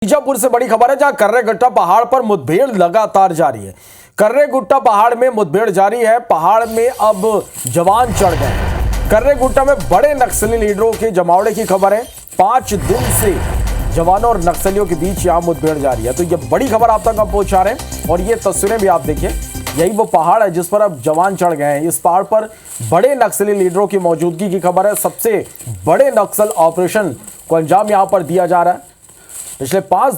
बीजापुर से बड़ी खबर है, जहां कर्रेगुट्टा पहाड़ पर मुठभेड़ लगातार जारी है। कर्रेगुट्टा पहाड़ में मुठभेड़ जारी है। पहाड़ में अब जवान चढ़ गए हैं। कर्रेगुट्टा में बड़े नक्सली लीडरों के जमावड़े की खबर है। 5 दिन से जवानों और नक्सलियों के बीच यहां मुठभेड़ जारी है। तो ये बड़ी खबर आप तक हम पहुंचा रहे हैं और ये तस्वीरें भी आप देखिए। यही वो पहाड़ है जिस पर अब जवान चढ़ गए हैं। इस पहाड़ पर बड़े नक्सली लीडरों की मौजूदगी की खबर है। सबसे बड़े नक्सल ऑपरेशन को अंजाम यहां पर दिया जा रहा है। पिछले 5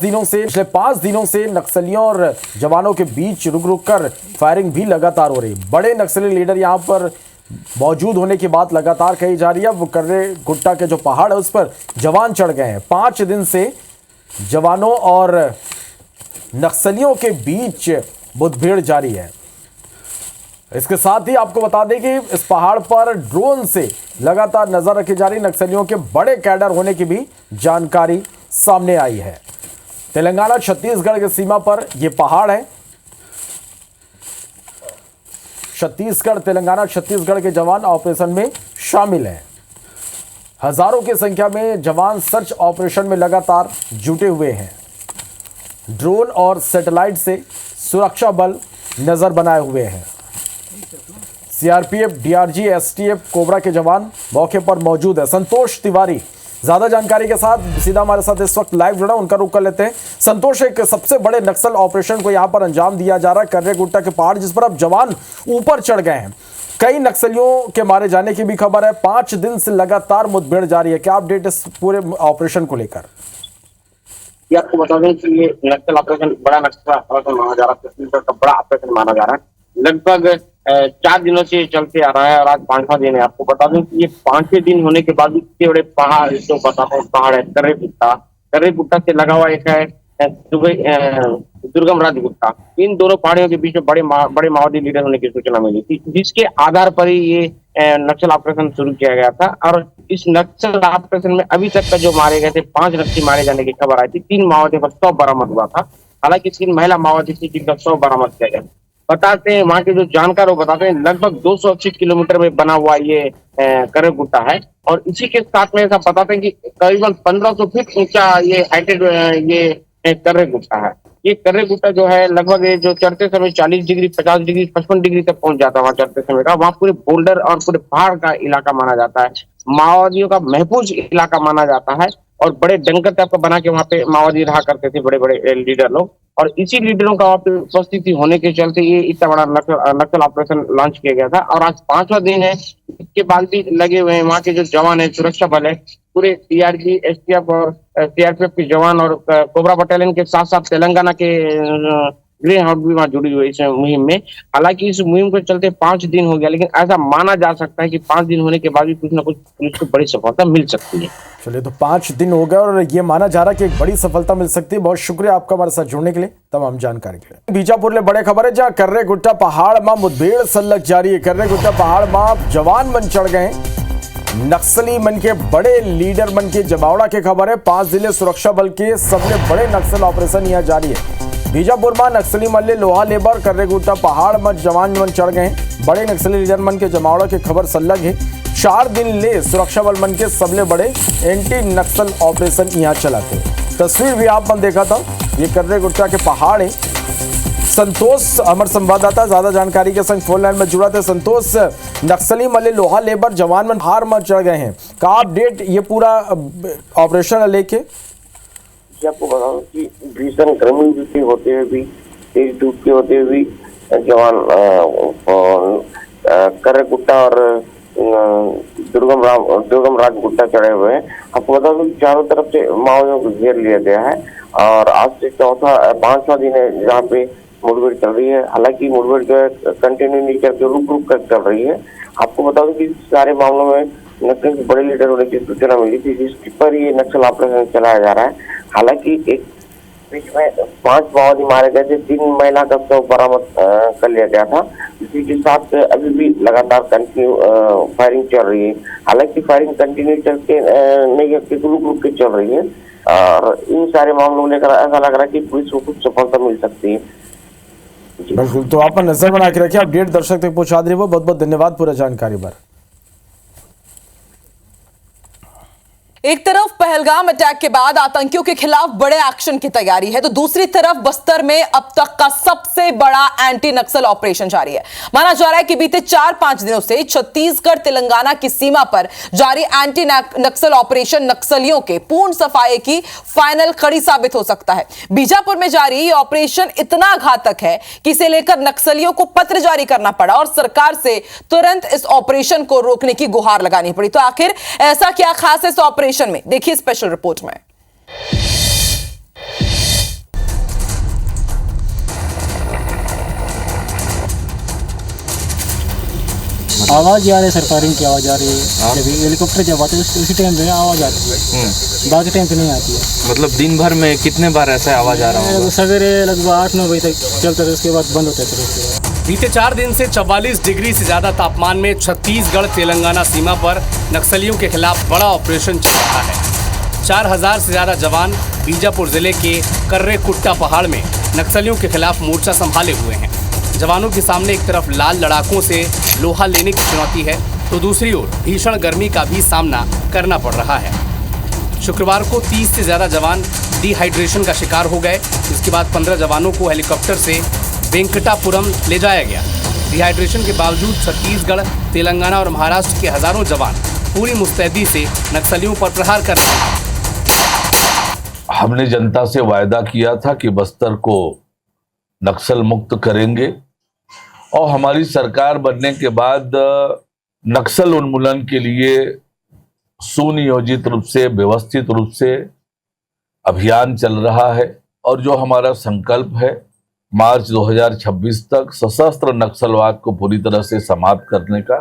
दिनों से नक्सलियों और जवानों के बीच रुक रुक कर फायरिंग भी लगातार हो रही है। बड़े नक्सली लीडर यहां पर मौजूद होने की बात लगातार कही जा रही है। वो कर्रेगुट्टा के जो पहाड़ है उस पर जवान चढ़ गए हैं। 5 दिन से जवानों और नक्सलियों के बीच मुठभेड़ जारी है। इसके साथ ही आपको बता दें कि इस पहाड़ पर ड्रोन से लगातार नजर रखी जा रही नक्सलियों के बड़े कैडर होने की भी जानकारी सामने आई है। तेलंगाना छत्तीसगढ़ की सीमा पर यह पहाड़ है। तेलंगाना छत्तीसगढ़ के जवान ऑपरेशन में शामिल हैं। हजारों की संख्या में जवान सर्च ऑपरेशन में लगातार जुटे हुए हैं। ड्रोन और सैटेलाइट से सुरक्षा बल नजर बनाए हुए हैं। सीआरपीएफ, डीआरजी, एसटीएफ, कोबरा के जवान मौके पर मौजूद है। संतोष तिवारी ज्यादा जानकारी के साथ सीधा हमारे साथ इस वक्त लाइव जुड़ा, उनका रुख कर लेते हैं। संतोष, एक सबसे बड़े नक्सल ऑपरेशन को यहां पर अंजाम दिया जा रहा है कर्रेगुट्टा के पहाड़, जिस पर अब जवान ऊपर चढ़ गए हैं। कई नक्सलियों के मारे जाने की भी खबर है। 5 दिन से लगातार मुठभेड़ जारी है। क्या अपडेट इस पूरे ऑपरेशन को लेकर? आपको बता दें कि ये नक्सल ऑपरेशन बड़ा नक्सल ऑपरेशन माना जा रहा है। छत्तीसगढ़ का बड़ा ऑपरेशन माना जा रहा है। लगभग 4 दिनों से चलते आ रहा है और आज 5वां दिन है। आपको बता दें कि ये 5वें दिन होने के बाद भी इतने बड़े पहाड़ जो बताता हूँ पहाड़ है कर्रेगुट्टा से लगा हुआ एक है दुर्गम राज गुट्टा। इन दोनों पहाड़ियों के बीच में बड़े माओवादी लीडर होने की सूचना मिली थी, जिसके आधार पर ही ये नक्सल ऑपरेशन शुरू किया गया था। और इस नक्सल ऑपरेशन में अभी तक का जो मारे गए थे 5 नक्सली मारे जाने की खबर आई थी। 3 माओवादियों का शव बरामद हुआ था। हालांकि 3 महिला माओवादी थी जिनका शव बरामद किया गया। बताते हैं वहां के जो जानकार वो बताते हैं लगभग 280 किलोमीटर में बना हुआ ये कर्रेगुट्टा है। और इसी के साथ में ऐसा बताते हैं कि करीबन 1500 फीट ऊंचा ये हाइटेड ये कर्रेगुट्टा है। ये कर्रेगुट्टा जो है लगभग जो चढ़ते समय 40 डिग्री, 50 डिग्री, 55 डिग्री तक पहुंच जाता है। वहां चढ़ते समय का वहां पूरे बोल्डर और पूरे पहाड़ का इलाका माना जाता है। माओवादियों का महफूज इलाका माना जाता है और बड़े डंगर टाइप का बना के वहां पे माओवादी रहा करते थे, बड़े बड़े लीडर लोग। और इसी लीडरों का वहां पे उपस्थिति होने के चलते ये इतना बड़ा नक्सल ऑपरेशन लॉन्च किया गया था। और आज 5वां दिन है। इसके बाद भी लगे हुए हैं वहां के जो जवान है, सुरक्षा बल है, पूरे डीआरजी, एसटीएफ और सीआरपीएफ के जवान और कोबरा बटालियन के साथ साथ तेलंगाना के ग्रे हाउस भी वहां जुड़ी हुई इस मुहिम में। हालांकि इस मुहिम के चलते 5 दिन हो गया, लेकिन ऐसा माना जा सकता है कि 5 दिन होने के बाद भी कुछ ना कुछ पुलिस को बड़ी सफलता मिल सकती है। चलिए, तो 5 दिन हो गए और ये माना जा रहा है कि एक बड़ी सफलता मिल सकती है। बहुत शुक्रिया आपका हमारे साथ जुड़ने के लिए, तमाम जानकारी के लिए। बीजापुर में बड़े खबर है, जहां कर्रेगुट्टा पहाड़ में मुठभेड़ सल्लग जारी है। कर्रेगुट्टा पहाड़ में जवान मन चढ़ गए। नक्सली मन के बड़े लीडर मन के जमावड़ा की खबर है। 5 जिले सुरक्षा बल के सबसे बड़े नक्सल ऑपरेशन यहाँ जारी है। बीजापुर में नक्सली मल्ले लोहा लेबर कर्रेगुट्टा पहाड़ में जवान मन चढ़ गए। बड़े नक्सली लीडर मन के जमावड़ा की खबर सल्लग है। 4 दिन ले सुरक्षा बल मन के सबले बड़े एंटी नक्सल ऑपरेशन यहाँ चलाते। तस्वीर भी आप मन देखा था, ये कर्रेगुट्टा के पहाड़ है। संतोष हमारे संवाददाता ज्यादा जानकारी के संग फोन लाइन में जुड़ा थे। संतोष, नक्सली मल्ले लोहा लेबर जवान मन हार में चढ़ गए हैं, का अपडेट ये पूरा ऑपरेशन लेके? आपको बताऊं कि भीषण गर्मी ड्यूटी होते हुए भी, तेज धूप के होते हुए भी जवान कर्रेगुट्टा और दुर्गम राज गुट्टा चढ़े हुए हैं। आपको बता दूं चारों तरफ से माओवादियों को घेर लिया गया है और आज से 5वां दिन है जहाँ पे मुठभेड़ चल रही है। हालांकि मुठभेड़ जो है कंटिन्यू नहीं चल के रुक रुक कर चल रही है। आपको बता दूं कि सारे मामलों में नक्सल के बड़े लीडर होने की सूचना मिली थी, जिसके पर ये नक्सल ऑपरेशन चलाया जा रहा है। हालांकि एक बीच में 5 माओवादी मारे गए थे, 3 महिला का शव बरामद कर लिया गया था। इसी के साथ अभी भी लगातार कंटिन्यू फायरिंग चल रही है। हालांकि फायरिंग कंटिन्यू चलते नहीं, रुक रुक के चल रही है और इन सारे मामलों में लेकर ऐसा लग रहा है कि पुलिस को कुछ सफलता मिल सकती है। बिल्कुल, तो आप नजर बना के रखिए। अपडेट दर्शक तक पहुंचा दे। बहुत बहुत धन्यवाद पूरा जानकारी पर। एक तरफ पहलगाम अटैक के बाद आतंकियों के खिलाफ बड़े एक्शन की तैयारी है, तो दूसरी तरफ बस्तर में अब तक का सबसे बड़ा एंटी नक्सल ऑपरेशन जारी है। माना जा रहा है कि बीते 4-5 दिनों से छत्तीसगढ़ तेलंगाना की सीमा पर जारी एंटी नक्सल ऑपरेशन नक्सलियों के पूर्ण सफाये की फाइनल कड़ी साबित हो सकता है। बीजापुर में जारी ये ऑपरेशन इतना घातक है कि इसे लेकर नक्सलियों को पत्र जारी करना पड़ा और सरकार से तुरंत इस ऑपरेशन को रोकने की गुहार लगानी पड़ी। तो आखिर ऐसा क्या खास है इस ऑपरेशन में, देखिए स्पेशल रिपोर्ट में। आवाज आ रही है, सरकारी की आवाज आ रही है। जब हेलीकॉप्टर जब आते हैं उसी टाइम पे आवाज आती है, बाकी टाइम पे नहीं आती है। मतलब दिन भर में कितने बार ऐसा आवाज आ रहा है? सवेरे लगभग 8-9 बजे तक चलता था, उसके बाद बंद होता था। बीते 4 दिन से 44 डिग्री से ज्यादा तापमान में छत्तीसगढ़ तेलंगाना सीमा पर नक्सलियों के खिलाफ बड़ा ऑपरेशन चल रहा है। 4000 से ज्यादा जवान बीजापुर जिले के कर्रेकुट्टा पहाड़ में नक्सलियों के खिलाफ मोर्चा संभाले हुए हैं। जवानों के सामने एक तरफ लाल लड़ाकों से लोहा लेने की चुनौती है, तो दूसरी ओर भीषण गर्मी का भी सामना करना पड़ रहा है। शुक्रवार को 30 से ज्यादा जवान डिहाइड्रेशन का शिकार हो गए। इसके बाद 15 जवानों को हेलीकॉप्टर से वेंकटापुरम ले जाया गया। डिहाइड्रेशन के बावजूद छत्तीसगढ़, तेलंगाना और महाराष्ट्र के हजारों जवान पूरी मुस्तैदी से नक्सलियों पर प्रहार कर रहे हैं। हमने जनता से वायदा किया था कि बस्तर को नक्सल मुक्त करेंगे और हमारी सरकार बनने के बाद नक्सल उन्मूलन के लिए सुनियोजित रूप से, व्यवस्थित रूप से अभियान चल रहा है। और जो हमारा संकल्प है, मार्च 2026 तक सशस्त्र नक्सलवाद को पूरी तरह से समाप्त करने का,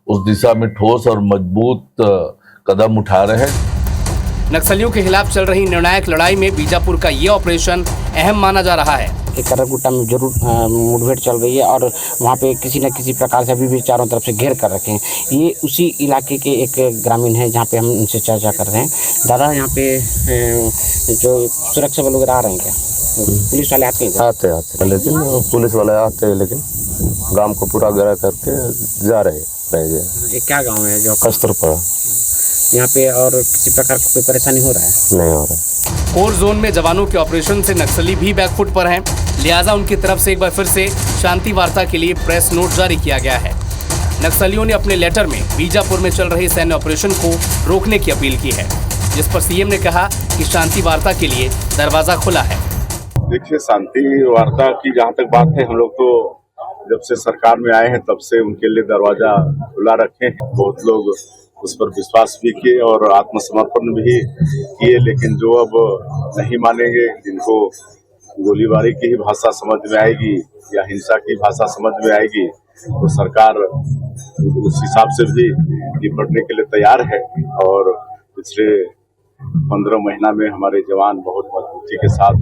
उस दिशा में ठोस और मजबूत कदम उठा रहे हैं। नक्सलियों के खिलाफ चल रही निर्णायक लड़ाई में बीजापुर का ये ऑपरेशन अहम माना जा रहा है। कर्रेकुट्टा में जरूर मुठभेड़ चल रही है और वहाँ पे किसी न किसी प्रकार से अभी भी चारों तरफ से घेर कर रखे हैं। ये उसी इलाके के एक ग्रामीण है जहाँ पे हम उनसे चर्चा कर रहे हैं। दादा, यहाँ पे जो सुरक्षा बल वगैरह आ रहे हैं क्या? पुलिस वाले आते हैं? लेकिन पुलिस वाले आते हैं, लेकिन गांव को पूरा घेरा करके जा रहे हैं। ये क्या गाँव है जो कस्तूरपाड़ा? यहाँ पे और किसी प्रकार का कोई परेशानी हो रहा है? नहीं हो रहा है। कोर जोन में जवानों के ऑपरेशन से नक्सली भी बैकफुट पर हैं, लिहाजा उनकी तरफ से एक बार फिर से शांति वार्ता के लिए प्रेस नोट जारी किया गया है। नक्सलियों ने अपने लेटर में बीजापुर में चल रहे सैन्य ऑपरेशन को रोकने की अपील की है, जिस पर सीएम ने कहा कि शांति वार्ता के लिए दरवाजा खुला है। देखिए, शांति वार्ता की जहाँ तक बात है, हम लोग तो जब से सरकार में आए हैं तब से उनके लिए दरवाजा खुला रखे हैं। बहुत लोग उस पर विश्वास भी किए और आत्मसमर्पण भी किए, लेकिन जो अब नहीं मानेंगे, जिनको गोलीबारी की ही भाषा समझ में आएगी या हिंसा की भाषा समझ में आएगी, तो सरकार उस हिसाब से भी निपटने के लिए तैयार है। और पिछले 15 महीना में हमारे जवान बहुत मजबूती के साथ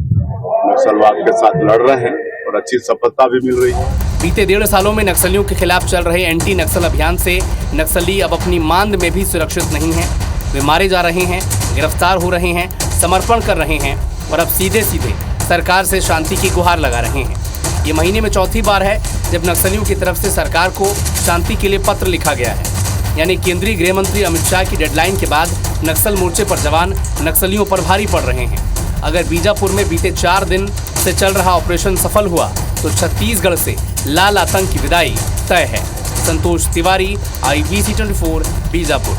नक्सलवाद के साथ लड़ रहे हैं और अच्छी सफलता भी मिल रही है। बीते 1.5 सालों में नक्सलियों के खिलाफ चल रहे एंटी नक्सल अभियान से नक्सली अब अपनी मांद में भी सुरक्षित नहीं हैं। वे मारे जा रहे हैं, गिरफ्तार हो रहे हैं, समर्पण कर रहे हैं और अब सीधे सीधे सरकार से शांति की गुहार लगा रहे हैं। ये महीने में चौथी बार है जब नक्सलियों की तरफ से सरकार को शांति के लिए पत्र लिखा गया है। यानी केंद्रीय गृह मंत्री अमित शाह की डेडलाइन के बाद नक्सल मोर्चे पर जवान नक्सलियों पर भारी पड़ रहे हैं। अगर बीजापुर में बीते 4 दिन से चल रहा ऑपरेशन सफल हुआ तो छत्तीसगढ़ से लाल आतंक की विदाई तय है। संतोष तिवारी, IBC 24, बीजापुर।